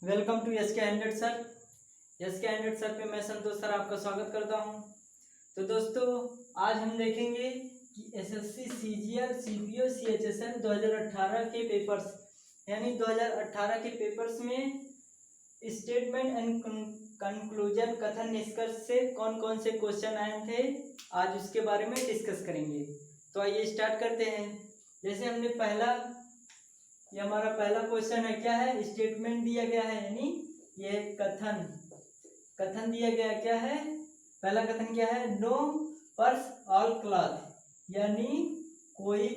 Welcome to S के hundred sir. S के hundred sir पे मैं संतोष सर आपका स्वागत करता हूं। तो दोस्तों आज हम देखेंगे कि एसएससी सीजीएल सीपीओ सीएचएसएल 2018 के पेपर्स यानी 2018 के पेपर्स में स्टेटमेंट एंड कंक्लूजन कथन निष्कर्ष से कौन कौन से क्वेश्चन आए थे, आज उसके बारे में डिस्कस करेंगे। तो आइए स्टार्ट करते हैं। जैसे हमने ये हमारा पहला क्वेश्चन है, क्या है? स्टेटमेंट दिया गया है, यानी ये कथन दिया गया। क्या है पहला कथन? क्या है? नो पर्स ऑल क्लॉथ, यानी कोई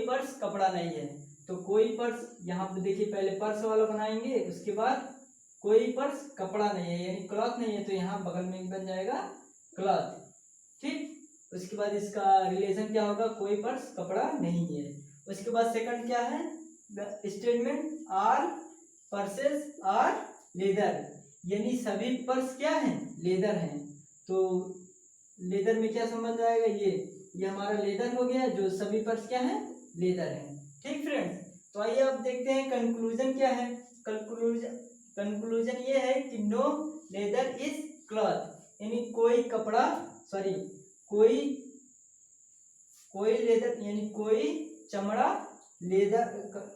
पर्स कपड़ा नहीं है। तो कोई पर्स, यहाँ पे देखिए पहले पर्स वाला बनाएंगे, उसके बाद कोई पर्स कपड़ा नहीं है यानी क्लॉथ नहीं है, तो यहाँ बगल में बन जाएगा क्लॉथ। ठीक, उसके बाद इसका रिलेशन क्या होगा? कोई पर्स कपड़ा नहीं है। उसके बाद सेकंड क्या है? Statement all purses are leather, यानी सभी पर्स क्या हैं? लेदर हैं। तो लेदर में क्या संबंध आएगा? ये हमारा लेदर हो गया, जो सभी पर्स क्या हैं? लेदर हैं। ठीक फ्रेंड्स, तो आइए अब देखते हैं कंक्लूजन क्या है। कंक्लूजन ये है कि नो लेदर इज क्लॉथ, यानी कोई लेदर यानी कोई चमड़ा लेदर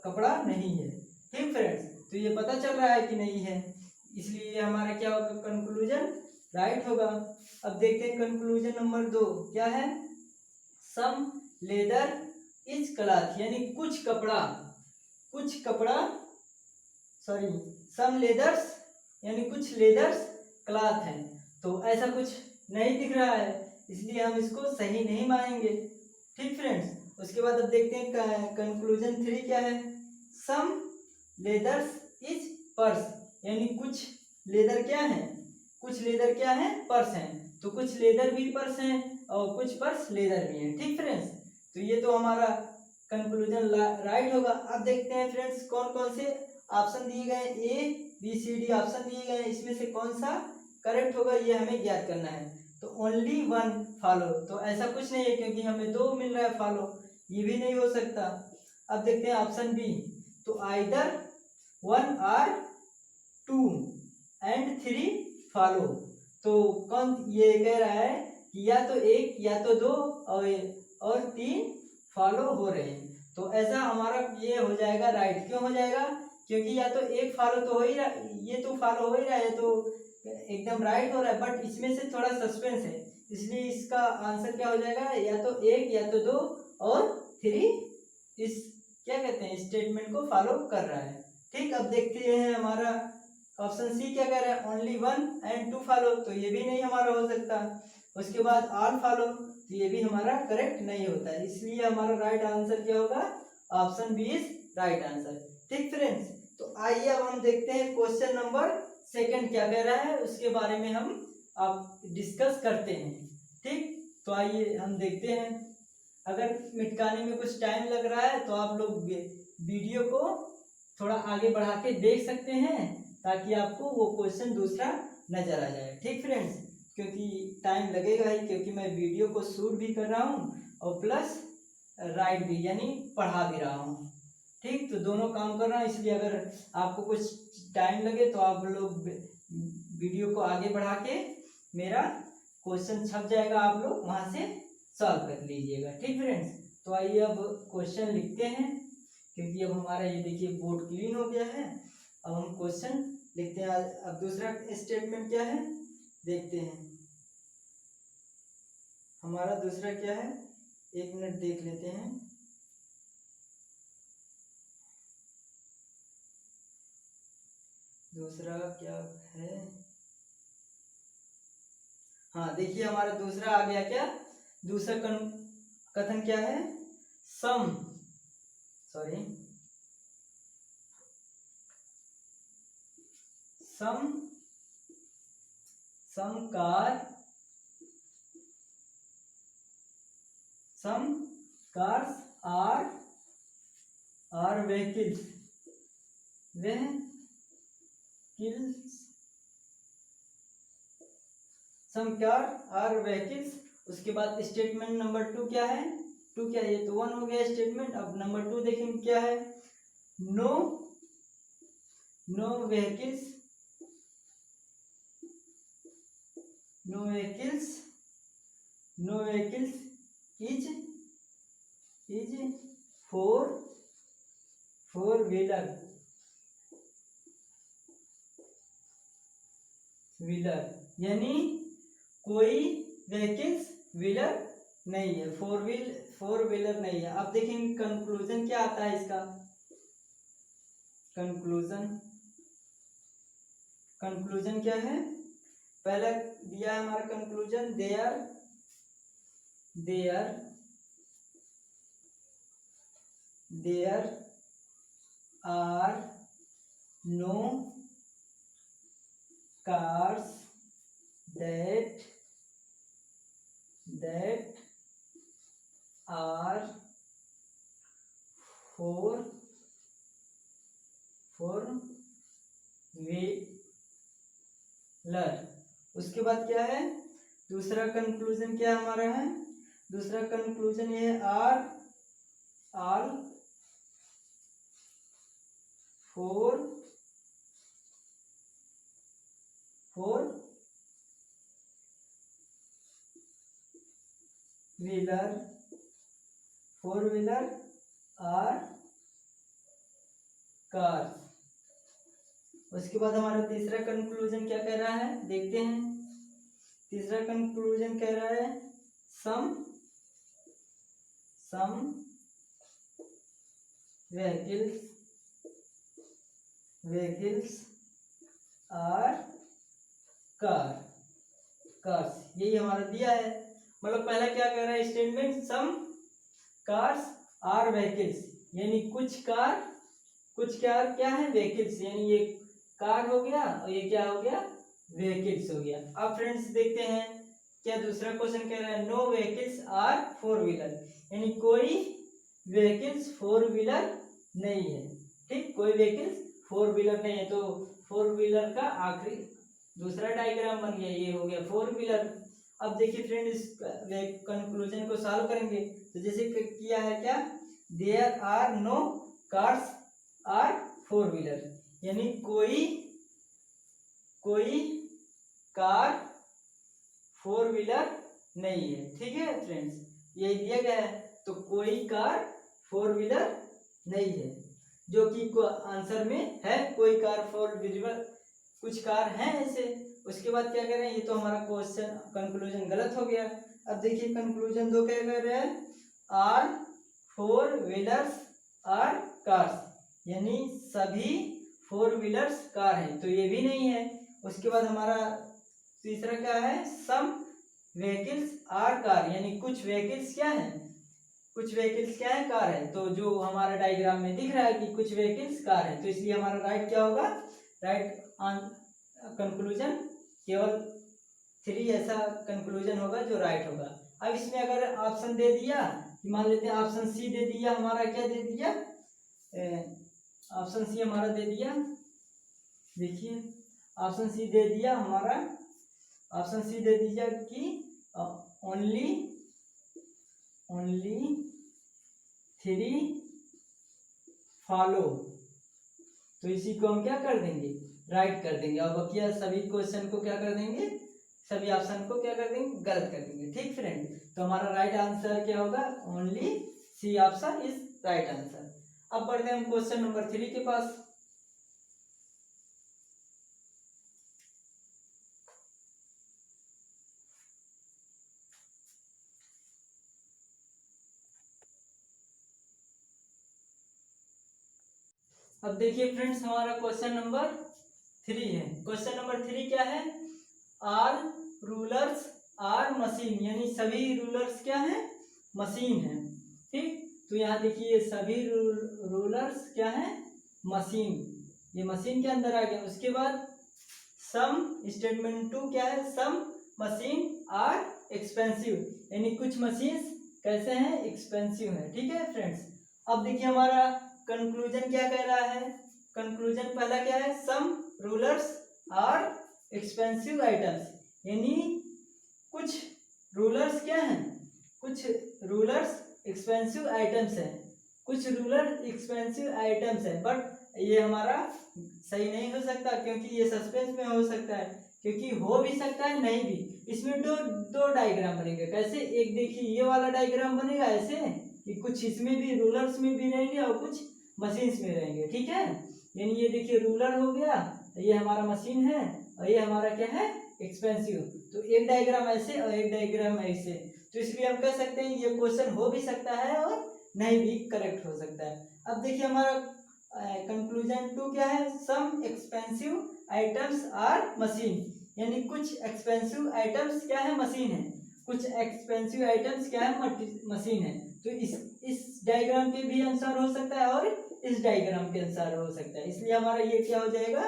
कपड़ा नहीं है। ठीक फ्रेंड्स, तो ये पता चल रहा है कि नहीं है, इसलिए हमारा क्या होगा? कंक्लूजन राइट होगा। अब देखते हैं कंक्लूजन नंबर 2 क्या है? सम लेदर इज क्लॉथ, यानी सम लेदर्स यानी कुछ लेदर्स क्लॉथ है। तो ऐसा कुछ नहीं दिख रहा है, इसलिए हम इसको सही नहीं मानेंगे। ठीक फ्रेंड्स, उसके बाद अब देखते हैं कंक्लूजन 3 क्या है? सम लेदर्स इज पर्स, यानी कुछ लेदर क्या है? पर्स हैं। तो कुछ लेदर भी पर्स हैं और कुछ पर्स लेदर भी हैं। ठीक फ्रेंड्स, तो ये तो हमारा कंक्लूजन राइट होगा। अब देखते हैं फ्रेंड्स कौन कौन से ऑप्शन दिए गए, A B C D option दिए गए, इसमें से कौन सा करेक्ट होगा ये हमें ज्ञात करना है। तो ओनली वन फॉलो, तो ऐसा कुछ नहीं है क्योंकि हमें 2 मिल रहा है फॉलो, ये भी नहीं हो सकता। अब देखते हैं ऑप्शन बी, तो आइदर 1 और 2 एंड 3 फॉलो। तो कौन ये कह रहा है कि या तो 1 या तो 2 और 3 फॉलो हो रहे हैं। तो ऐसा हमारा ये हो जाएगा राइट। क्यों हो जाएगा? क्योंकि या तो 1 फॉलो तो हो ही रहा, ये तो फॉलो हो ही रहा है, तो एकदम राइट हो रहा है। बट इसमें से थोड़ा सस्पेंस है, इसलिए इसका आंसर क्या हो जाएगा? या तो 1 या तो 2 और 3 इस क्या कहते हैं स्टेटमेंट को फॉलो कर रहा है। ठीक, अब देखते हैं हमारा ऑप्शन सी क्या कह रहा है? ओनली 1 एंड 2 फॉलो, तो ये भी नहीं हमारा हो सकता। उसके बाद ऑल फॉलो, तो ये भी हमारा करेक्ट नहीं होता है, इसलिए हमारा राइट आंसर क्या होगा? Option B is right answer. ठीक फ्रेंड्स, तो आइए अब हम देखते हैं क्वेश्चन नंबर 2 क्या कह रहा है, उसके बारे में हम आप डिस्कस करते हैं। ठीक, तो आइए हम देखते हैं। अगर मिटकाने में कुछ टाइम लग रहा है तो आप लोग वीडियो को थोड़ा आगे बढ़ा के देख सकते हैं, ताकि आपको वो क्वेश्चन दूसरा नजर आ जाए। ठीक फ्रेंड्स, क्योंकि टाइम लगेगा ही, क्योंकि मैं वीडियो को शूट भी कर रहा हूँ और प्लस राइट भी यानी पढ़ा भी रहा हूँ। ठीक, तो दोनों काम कर रहा हूँ, इसलिए अगर आपको कुछ टाइम लगे तो आप लोग वीडियो को आगे बढ़ा के मेरा क्वेश्चन छप जाएगा, आप लोग वहां से सॉल्व कर लीजिएगा। ठीक फ्रेंड्स, तो आइए अब क्वेश्चन लिखते हैं, क्योंकि अब हमारा ये देखिए बोर्ड क्लीन हो गया है। अब हम क्वेश्चन लिखते हैं। अब दूसरा स्टेटमेंट क्या है देखते हैं। हमारा दूसरा क्या है, 1 मिनट देख लेते हैं। दूसरा क्या है? हाँ देखिए, हमारा दूसरा आ गया। क्या दूसरा कथन क्या है? Some cars are vehicles some car are vehicles। उसके बाद स्टेटमेंट नंबर 2 क्या है? 2 क्या है? ये तो 1 हो गया स्टेटमेंट। अब नंबर 2 देखेंगे क्या है? No no vehicles, no vehicles, no vehicles is four wheeler यानी कोई व्हीकल्स व्हीलर नहीं है, फोर व्हीलर नहीं है। अब देखेंगे कंक्लूजन क्या आता है इसका। कंक्लूजन क्या है, पहला दिया है हमारा conclusion, there are no cars that are four wheeler. उसके बाद क्या है, दूसरा कंक्लूजन क्या हमारा है, दूसरा कंक्लूजन ये है all four wheeler are cars. उसके बाद हमारा तीसरा कंक्लूजन क्या कह रहा है, देखते हैं। तीसरा कंक्लूजन कह रहा है सम व्हीकल्स आर कार्स। यही हमारा दिया है। मतलब पहला क्या कह रहा है statement, some cars are vehicles, यानी कुछ कार क्या है, व्हीकल्स, यानी ये कार हो गया और ये क्या हो गया, व्हीकल्स हो गया। अब फ्रेंड्स देखते हैं क्या दूसरा क्वेश्चन कह रहा है, no vehicles are four wheeler, यानी कोई व्हीकल्स फोर व्हीलर नहीं है। ठीक, कोई व्हीकल्स फोर व्हीलर नहीं है। तो फोर व्हीलर का आखिरी दूसरा डायग्राम बन गया, ये हो गया फोर व्हीलर। अब देखिए फ्रेंड इस कंक्लूजन को सॉल्व करेंगे। तो जैसे किया है क्या, there are no cars are four wheeler, यानी कोई कार फोर व्हीलर नहीं है। ठीक है फ्रेंड्स, यही दिया गया है। तो कोई कार फोर व्हीलर नहीं है, जो कि आंसर में है कोई कार फोर व्हीलर, कुछ कार हैं ऐसे। उसके बाद क्या कह रहे हैं, ये तो हमारा क्वेश्चन कंक्लूजन गलत हो गया। अब देखिए कंक्लूजन दो क्या कह रहे हैं, are four wheelers are cars, यानी सभी फोर व्हीलर्स कार हैं, तो ये भी नहीं है। उसके बाद हमारा तीसरा क्या है, सम व्हीकल्स आर कार, यानी कुछ व्हीकल्स क्या है, कार है। तो जो हमारा डायग्राम में दिख रहा है कि कुछ व्हीकल्स कार है, तो इसलिए हमारा राइट क्या होगा, राइट कंक्लूजन केवल 3 ऐसा कंक्लूजन होगा जो राइट होगा। अब इसमें अगर ऑप्शन दे दिया, मान लेते हैं ऑप्शन सी दे दिया, हमारा क्या दे दिया, ऑप्शन सी हमारा दे दिया, देखिए ऑप्शन सी दे दिया हमारा, ऑप्शन सी दे दीजिए कि ओनली 3 फॉलो, तो इसी को हम क्या कर देंगे, राइट कर देंगे। और बकिया सभी क्वेश्चन को क्या कर देंगे, सभी ऑप्शन को क्या कर देंगे, गलत कर देंगे। ठीक फ्रेंड, तो हमारा राइट आंसर क्या होगा, only C option is right answer. अब बढ़ते हैं हम क्वेश्चन नंबर 3 के पास। अब देखिए फ्रेंड्स हमारा क्वेश्चन नंबर 3 है। क्वेश्चन नंबर 3 क्या है, आल रूलर्स आर मशीन, यानी सभी रूलर्स क्या है, मशीन है। ठीक, तो यहाँ देखिए सभी रूलर्स क्या है, मशीन, ये मशीन के अंदर आ गया। उसके बाद सम स्टेटमेंट 2 क्या है, सम मशीन आर एक्सपेंसिव, यानी कुछ मशीन कैसे हैं, एक्सपेंसिव है। ठीक है फ्रेंड्स, अब देखिए हमारा कंक्लूजन क्या कह रहा है, कंक्लूजन पहला क्या है, सम रूलर्स आर एक्सपेंसिव आइटम्स, यानी कुछ रूलर्स क्या हैं, कुछ रूलर्स एक्सपेंसिव आइटम्स हैं, कुछ रूलर एक्सपेंसिव आइटम्स है, बट ये हमारा सही नहीं हो सकता, क्योंकि ये सस्पेंस में हो सकता है, क्योंकि हो भी सकता है नहीं भी। इसमें दो डायग्राम बनेंगे। कैसे? एक देखिए ये वाला डायग्राम बनेगा ऐसे कि कुछ इसमें भी रूलर्स में भी रहेंगे और कुछ मशीन्स में रहेंगे, ठीक है। यानी ये देखिए रूलर हो गया, ये हमारा मशीन है, और ये हमारा क्या है, एक्सपेंसिव। तो एक डायग्राम ऐसे और एक डायग्राम ऐसे। तो इसलिए हम कह सकते हैं ये क्वेश्चन हो भी सकता है और नहीं भी करेक्ट हो सकता है। अब देखिए हमारा कंक्लूजन 2 क्या है, सम एक्सपेंसिव आइटम्स आर मशीन, यानी कुछ एक्सपेंसिव आइटम्स क्या है, मशीन है। कुछ एक्सपेंसिव आइटम्स क्या है, मशीन है। तो इस डायग्राम के भी आंसर हो सकता है और इस डायग्राम के आंसर हो सकता है, इसलिए हमारा ये क्या हो जाएगा,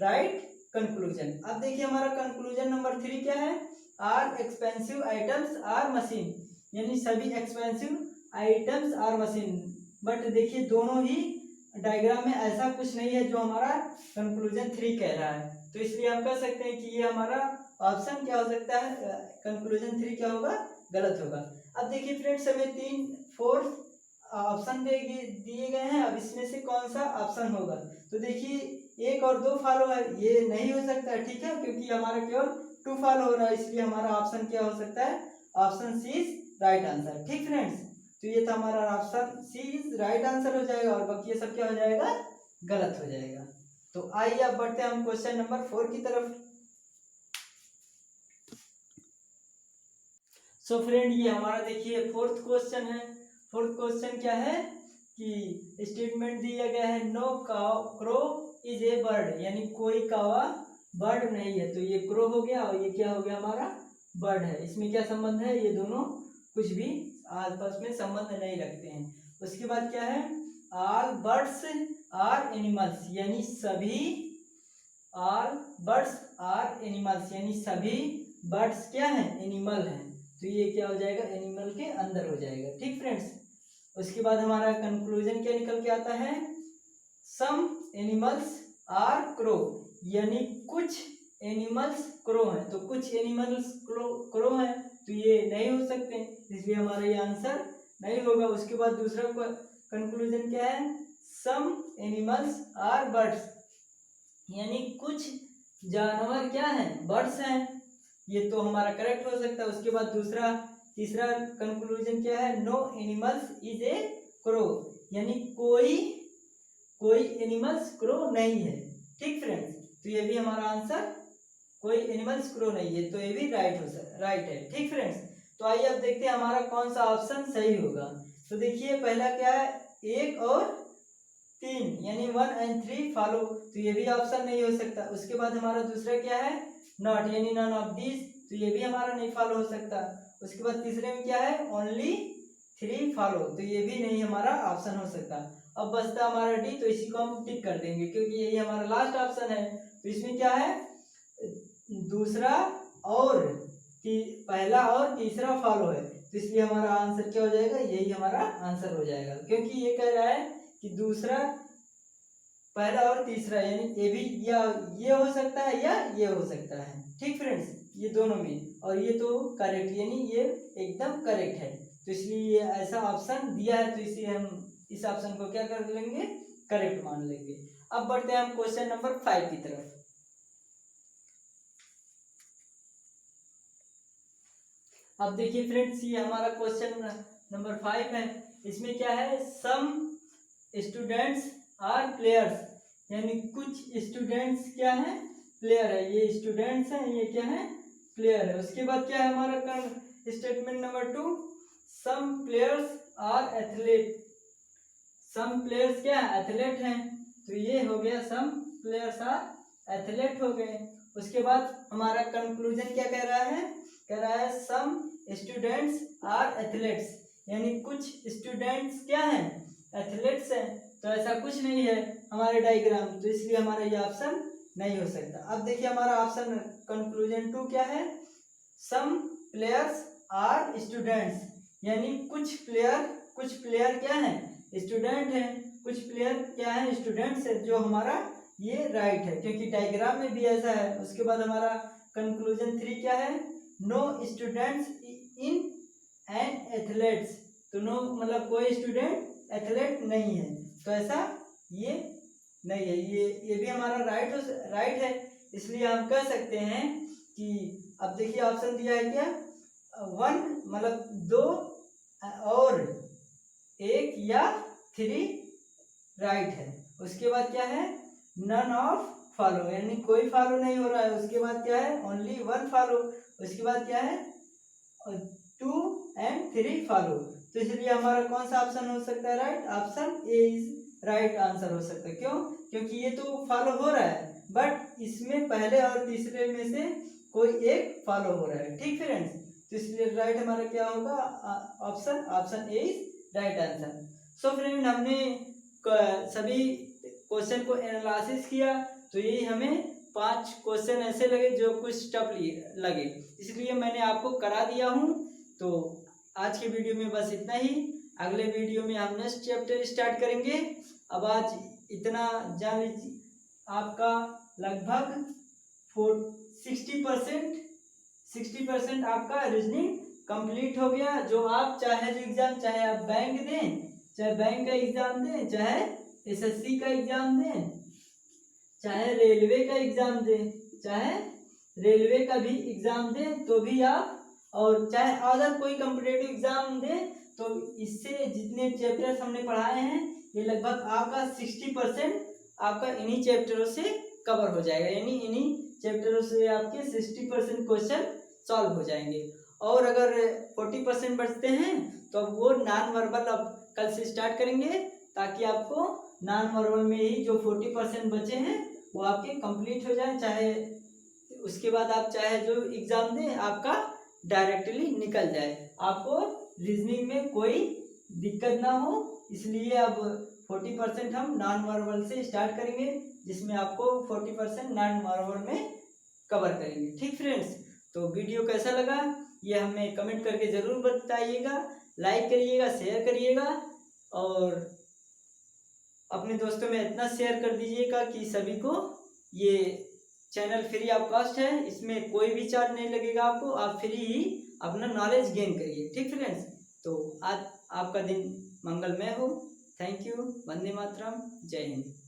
राइट कंक्लूजन। अब देखिए हमारा कंक्लूजन नंबर 3 क्या है, are expensive items are machine, यानी सभी expensive items are machine. But देखिए दोनों ही डायग्राम में ऐसा कुछ नहीं है जो हमारा कंक्लूजन 3 कह रहा है, तो इसलिए हम कह सकते हैं कि ये हमारा ऑप्शन क्या हो सकता है, कंक्लूजन 3 क्या होगा, गलत होगा। अब देखिए फ्रेंड्स हमें 4 ऑप्शन दिए गए हैं। अब इसमें से कौन सा ऑप्शन होगा, तो देखिए 1 और 2 फॉलो है, ये नहीं हो सकता है, ठीक है, क्योंकि हमारा केवल 2 फॉलो हो रहा है, इसलिए हमारा ऑप्शन क्या हो सकता है, option C is right answer. ठीक फ्रेंड्स, तो ये था हमारा option C is right answer हो जाएगा, और बाकी ये सब क्या हो जाएगा, गलत हो जाएगा। तो आइए अब बढ़ते हैं हम क्वेश्चन नंबर 4 की तरफ। सो फ्रेंड ये हमारा देखिए 4th क्वेश्चन है। 4th क्वेश्चन क्या है कि स्टेटमेंट दिया गया है, no crow is a bird, यानी कोई कावा बर्ड नहीं है। तो ये क्रो हो गया और ये क्या हो गया, हमारा बर्ड है। इसमें क्या संबंध है, ये दोनों कुछ भी आपस में संबंध नहीं रखते हैं। उसके बाद क्या है, ऑल बर्ड्स आर एनिमल्स, यानी सभी, ऑल बर्ड्स आर एनिमल्स, यानी सभी बर्ड्स क्या है, एनिमल है। तो ये क्या हो जाएगा, एनिमल के अंदर हो जाएगा। ठीक फ्रेंड्स, उसके बाद हमारा कंक्लूजन क्या निकल के आता है, सम एनिमल्स आर क्रो, यानी कुछ एनिमल्स क्रो हैं। तो कुछ एनिमल्स क्रो हैं, तो ये नहीं हो सकते, इसलिए हमारा ये आंसर नहीं होगा। उसके बाद दूसरा कंक्लूजन क्या है, सम एनिमल्स आर बर्ड्स, यानी कुछ जानवर क्या हैं, बर्ड्स हैं। ये तो हमारा करेक्ट हो सकता है। उसके बाद तीसरा कंक्लूजन क्या है, no animals is a crow, यानी कोई एनिमल्स क्रो नहीं है। ठीक फ्रेंड्स, तो ये भी हमारा आंसर, कोई एनिमल्स क्रो नहीं है, तो ये भी राइट है। ठीक फ्रेंड्स, तो आइए अब देखते हैं हमारा कौन सा ऑप्शन सही होगा। तो देखिए पहला क्या है, 1 और 3, यानी 1 and 3 फॉलो, तो ये भी ऑप्शन नहीं हो सकता। उसके बाद हमारा दूसरा क्या है, नॉट, यानी नन ऑफ दिस, तो ये भी हमारा नहीं फॉलो हो सकता। उसके बाद तीसरे में क्या है, ओनली 3 फॉलो, तो ये भी नहीं हमारा ऑप्शन हो सकता। अब बचता हमारा डी, तो इसी को हम टिक कर देंगे, क्योंकि यही हमारा लास्ट ऑप्शन है। तो इसमें क्या है, दूसरा और पहला और तीसरा फॉलो है, तो इसलिए हमारा आंसर क्या हो जाएगा, यही हमारा आंसर हो जाएगा, क्योंकि ये कह रहा है कि दूसरा, पहला और तीसरा, यानी ये भी, या ये हो सकता है या ये हो सकता है। ठीक फ्रेंड्स, ये दोनों में, और ये तो करेक्ट, यानी ये एकदम करेक्ट है, तो इसलिए ये ऐसा ऑप्शन दिया है, तो इसलिए हम इस ऑप्शन को क्या कर लेंगे, करेक्ट मान लेंगे। अब बढ़ते हैं हम क्वेश्चन नंबर 5 की तरफ। अब देखिए फ्रेंड्स, ये हमारा क्वेश्चन नंबर 5 है। इसमें क्या है, सम स्टूडेंट्स आर प्लेयर्स, यानी कुछ स्टूडेंट्स क्या है, प्लेयर है। ये स्टूडेंट्स हैं, ये क्या है, प्लेयर है। उसके बाद क्या है हमारा statement number 2, some players are athlete, some players क्या है, एथलीट हैं, तो ये हो गया, सम प्लेयर्स आर एथलीट हो गए। उसके बाद हमारा कंक्लूजन क्या कह रहा है, सम स्टूडेंट्स आर एथलीट्स, यानी कुछ स्टूडेंट्स क्या हैं, एथलीट्स हैं। तो ऐसा कुछ नहीं है हमारे डायग्राम, तो इसलिए हमारा ये ऑप्शन नहीं हो सकता। अब देखिए हमारा ऑप्शन कंक्लूजन 2 क्या है, सम प्लेयर्स आर स्टूडेंट्स, यानी कुछ प्लेयर क्या हैं, स्टूडेंट हैं, कुछ प्लेयर क्या है, स्टूडेंट्स है, जो हमारा ये राइट है, क्योंकि डायग्राम में भी ऐसा है। उसके बाद हमारा कंक्लूजन 3 क्या है, no students in an athletes, तो नो मतलब कोई स्टूडेंट एथलेट नहीं है, तो ऐसा ये नहीं है, ये भी हमारा राइट है, इसलिए हम कह सकते हैं कि अब देखिए ऑप्शन दिया है क्या, 1 मतलब 2 और 1 या 3 राइट है। उसके बाद क्या है, नन ऑफ फॉलो, यानी कोई फॉलो नहीं हो रहा है। उसके बाद क्या है, ओनली 1 फॉलो। उसके बाद क्या है, 2 and 3 फॉलो। तो इसलिए हमारा कौन सा ऑप्शन हो सकता है right, option A is right answer हो सकता है। क्यों, क्योंकि ये तो फॉलो हो रहा है, बट इसमें पहले और तीसरे में से कोई एक फॉलो हो रहा है। ठीक फ्रेंड्स, तो इसलिए राइट हमारा क्या होगा, option A is right answer. So friend, हमने सभी क्वेश्चन को एनालिसिस किया, तो ये हमें 5 क्वेश्चन ऐसे लगे जो कुछ टफ लगे, इसलिए मैंने आपको करा दिया हूँ। तो आज के वीडियो में बस इतना ही। अगले वीडियो में हम नेक्स्ट चैप्टर स्टार्ट करेंगे। अब आज इतना जान लीजिए, आपका लगभग 60% आपका रीजनिंग कंप्लीट हो गया। जो आप चाहे जो एग्जाम, चाहे आप बैंक दें, चाहे बैंक का एग्जाम दें, चाहे एसएससी का एग्जाम दें, चाहे रेलवे का एग्जाम दें, चाहे रेलवे का भी एग्जाम दें तो भी आप, और चाहे अदर कोई कॉम्पिटिटिव एग्जाम दें, तो इससे जितने चैप्टर्स हमने पढ़ाए हैं ये लगभग आपका 60% आपका इन्हीं चैप्टरों से कवर हो जाएगा, यानी इन्हीं चैप्टरों से आपके 60% क्वेश्चन सॉल्व हो जाएंगे। और अगर 40% बचते हैं तो अब वो नॉन वर्बल अब कल से स्टार्ट करेंगे, ताकि आपको नॉन वर्बल में ही जो 40% बचे हैं वो आपके कंप्लीट हो जाए। चाहे उसके बाद आप चाहे जो एग्जाम दें आपका डायरेक्टली निकल जाए, आपको रीजनिंग में कोई दिक्कत ना हो। इसलिए अब 40% हम नॉन वर्बल से स्टार्ट करेंगे, जिसमें आपको 40% नॉन वर्बल में कवर करेंगे। ठीक फ्रेंड्स, तो वीडियो कैसा लगा ये हमें कमेंट करके ज़रूर बताइएगा, लाइक करिएगा, शेयर करिएगा, और अपने दोस्तों में इतना शेयर कर दीजिएगा कि सभी को ये चैनल फ्री ऑफ कॉस्ट है, इसमें कोई भी चार्ज नहीं लगेगा आपको, आप फ्री ही अपना नॉलेज गेन करिए। ठीक फ्रेंड्स, तो आज आपका दिन मंगलमय हो। Thank you. वंदे मातरम। जय हिंद।